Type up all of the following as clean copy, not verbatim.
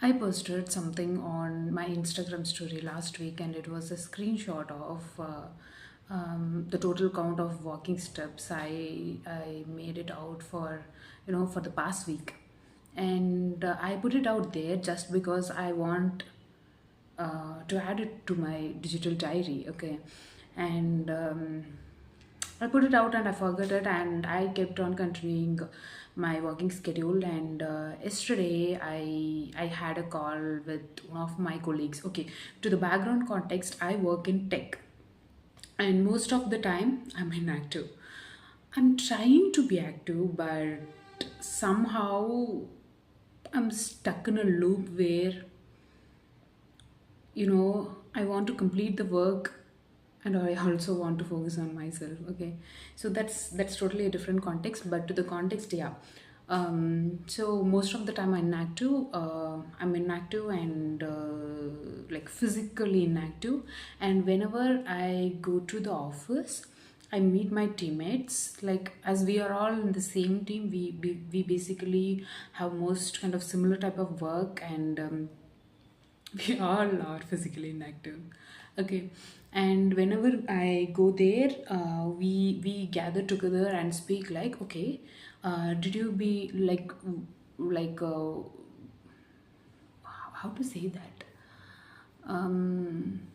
I posted something on my Instagram story last week, and it was a screenshot of the total count of walking steps I made it out for for the past week, and I put it out there just because I want to add it to my digital diary. Okay, and I put it out and I forgot it, and I kept on continuing my working schedule. And yesterday, I had a call with one of my colleagues. Okay, to the background context, I work in tech, and most of the time I'm inactive. I'm trying to be active, but somehow I'm stuck in a loop where I want to complete the work, and I also want to focus on myself. Okay, so that's totally a different context, but to the context, yeah. So most of the time I'm inactive and like physically inactive. And whenever I go to the office, I meet my teammates. Like, as we are all in the same team, we basically have most kind of similar type of work, and we all are physically inactive. Okay, and whenever I go there, we gather together and speak, like, okay, did you be like how to say that, um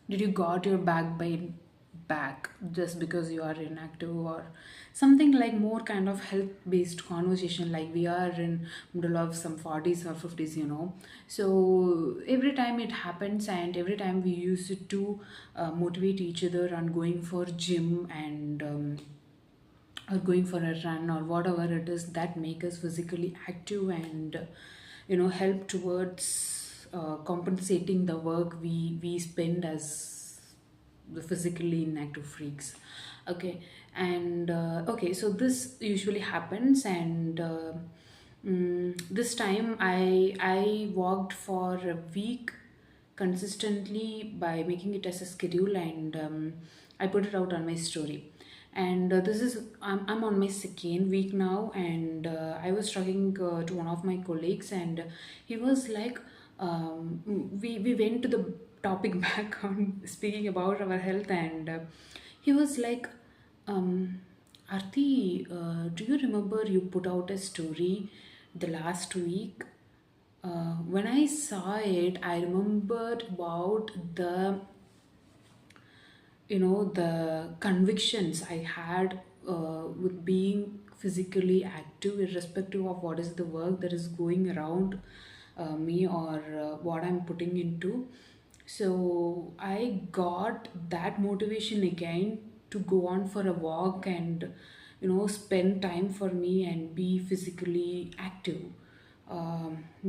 did you got your back just because you are inactive, or something like more kind of health based conversation, like we are in middle of some 40s or 50s, so every time it happens, and every time we use it to motivate each other on going for gym, and or going for a run, or whatever it is that make us physically active, and help towards compensating the work we spend as the physically inactive freaks. Okay, and okay, so this usually happens, and this time I walked for a week consistently by making it as a schedule, and I put it out on my story. And this is I'm on my second week now, and I was talking to one of my colleagues, and he was like, we went to the topic back on speaking about our health, and he was like, um, Arti, do you remember you put out a story the last week? When I saw it, I remembered about the convictions I had with being physically active, irrespective of what is the work that is going around me, or what I'm putting into. So I got that motivation again to go on for a walk, and spend time for me and be physically active,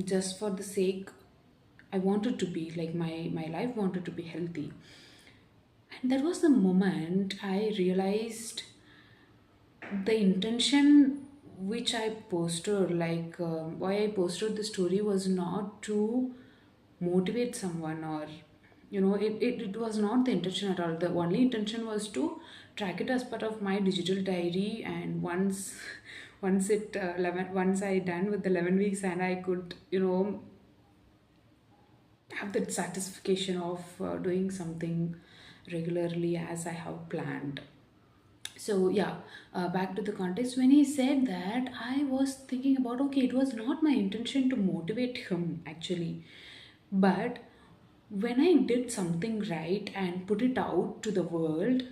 just for the sake I wanted to be, like, my life wanted to be healthy. And that was the moment I realized the intention which I posted, like, why I posted the story was not to motivate someone, or it was not the intention at all. The only intention was to track it as part of my digital diary, and once once it 11 once I done with the 11 weeks, and I could have that satisfaction of doing something regularly as I have planned. So yeah, back to the context. When he said that, I was thinking about, okay, it was not my intention to motivate him actually, but when I did something right and put it out to the world,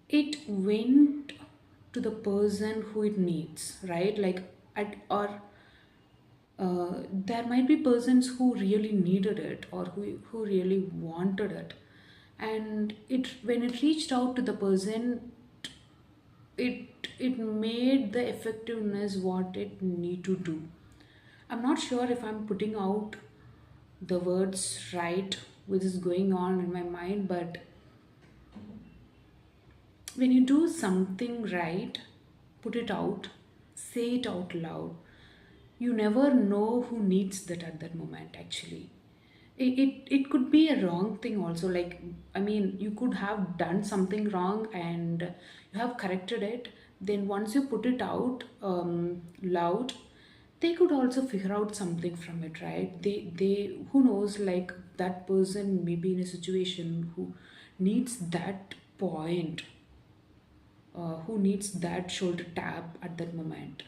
it went to the person who it needs, right? Like, at or there might be persons who really needed it, or who really wanted it, and it when it reached out to the person, it made the effectiveness what it need to do. I'm not sure if I'm putting out the words right which is going on in my mind, but when you do something right, put it out, say it out loud, you never know who needs that at that moment actually. It could be a wrong thing also, like, I mean, you could have done something wrong, and you have corrected it, then once you put it out loud, they could also figure out something from it, right? They who knows, like that person may be in a situation who needs that point, who needs that shoulder tap at that moment.